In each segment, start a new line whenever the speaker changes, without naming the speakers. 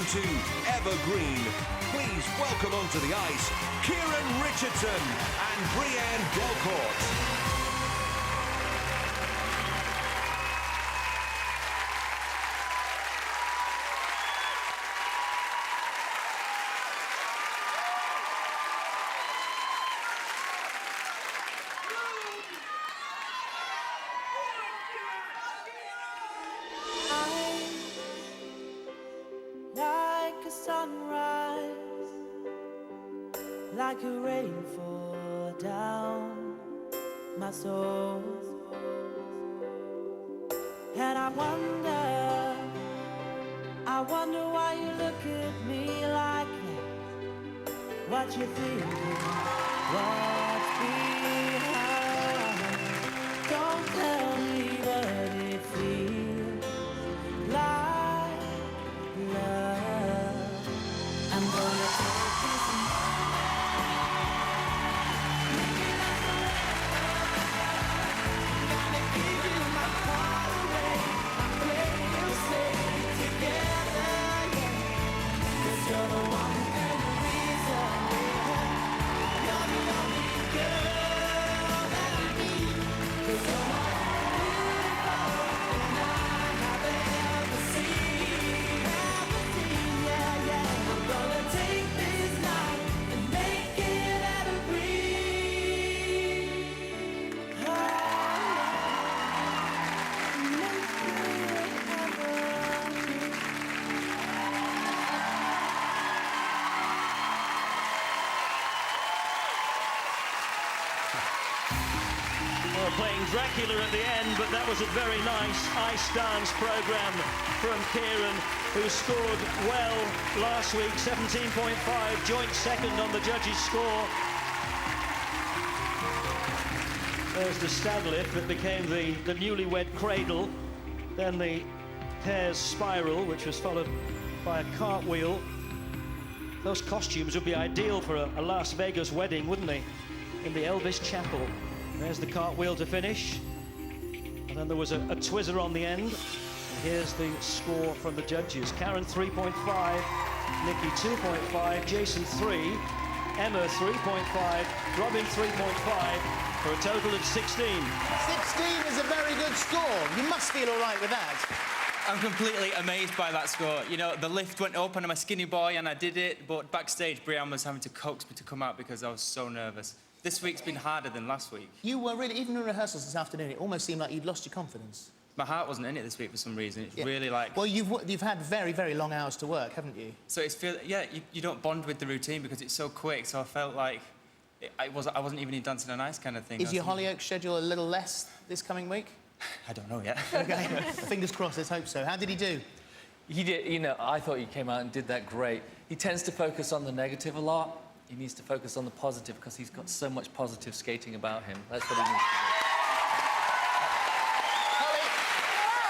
to Evergreen. Please welcome onto the ice Kieron Richardson and Brianne Delcourt.
Like a sunrise, like a rainfall down my soul. And I wonder why you look at me like that. What you thinking, what's behind? Don't tell me what it feels like. Love, I'm gonna take this gonna give you my heart away. I'm ready to stay together, yeah. 'Cause you're the one and the reason, yeah. You're the only girl that I need. 'Cause you're more beautiful than I have ever seen.
Well, playing Dracula at the end, but that was a very nice ice dance programme from Kieron, who scored well last week, 17.5, joint second on the judges' score. There's the stag lift that became the newlywed cradle, then the pair's spiral, which was followed by a cartwheel. Those costumes would be ideal for a Las Vegas wedding, wouldn't they? In the Elvis Chapel. There's the cartwheel to finish. And then there was a twizzer on the end. And here's the score from the judges. Karen 3.5, Nikki 2.5, Jason 3, Emma 3.5, Robin 3.5, for a total of 16.
16 is a very good score. You must feel all right with that.
I'm completely amazed by that score. You know, the lift went up and I'm a skinny boy and I did it, but backstage, Brianne was having to coax me to come out because I was so nervous. This week's been harder than last week.
You were really, even in rehearsals this afternoon, it almost seemed like you'd lost your confidence.
My heart wasn't in it this week for some reason. It's really like...
Well, you've had very, very long hours to work, haven't you?
So it's you don't bond with the routine because it's so quick, so I felt like I wasn't even in dancing on ice kind of thing.
Is your Hollyoaks schedule a little less this coming week?
I don't know yet.
OK, fingers crossed, let's hope so. How did he do?
He did, you know, I thought he came out and did that great. He tends to focus on the negative a lot. He needs to focus on the positive because he's got so much positive skating about him. That's what he needs to do.
Well,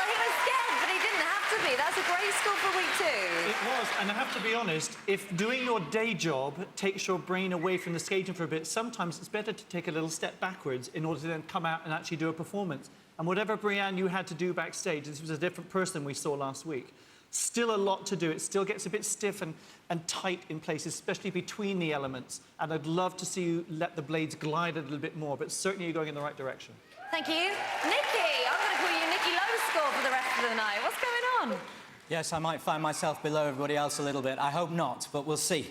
he was scared, but he didn't have to be. That's a great score for week 2.
It was, and I have to be honest, if doing your day job takes your brain away from the skating for a bit, sometimes it's better to take a little step backwards in order to then come out and actually do a performance. And whatever, Brianne, you had to do backstage, this was a different person we saw last week. Still a lot to do. It still gets a bit stiff and tight in places, especially between the elements. And I'd love to see you let the blades glide a little bit more, but certainly you're going in the right direction.
Thank you. Nikki, I'm going to call you Nikki Low Score for the rest of the night. What's going on?
Yes, I might find myself below everybody else a little bit. I hope not, but we'll see.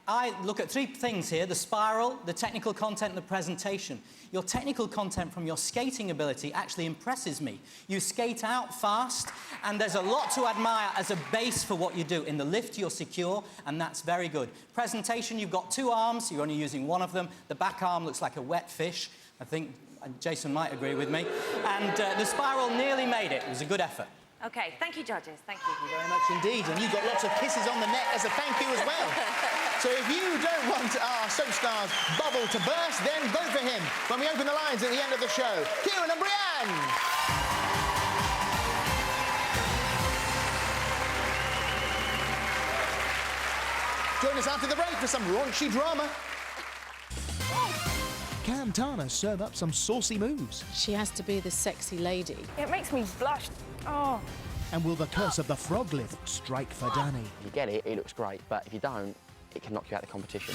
I look at 3 things here: the spiral, the technical content, and the presentation. Your technical content from your skating ability actually impresses me. You skate out fast, and there's a lot to admire as a base for what you do. In the lift, you're secure, and that's very good. Presentation, you've got 2 arms, you're only using 1 of them. The back arm looks like a wet fish. I think Jason might agree with me. And the spiral nearly made it. It was a good effort.
OK, thank you, judges. Thank you.
Thank you very much indeed. And you got lots of kisses on the neck as a thank you as well. So if you don't want our soap star's bubble to burst, then vote for him when we open the lines at the end of the show. Kieron and Brianne! Join us after the break for some raunchy drama. Can Tana serve up some saucy moves?
She has to be the sexy lady.
It makes me blush. Oh,
And will the curse of the frog lift strike for Danny?
If you get it, it looks great, but if you don't, it can knock you out of the competition.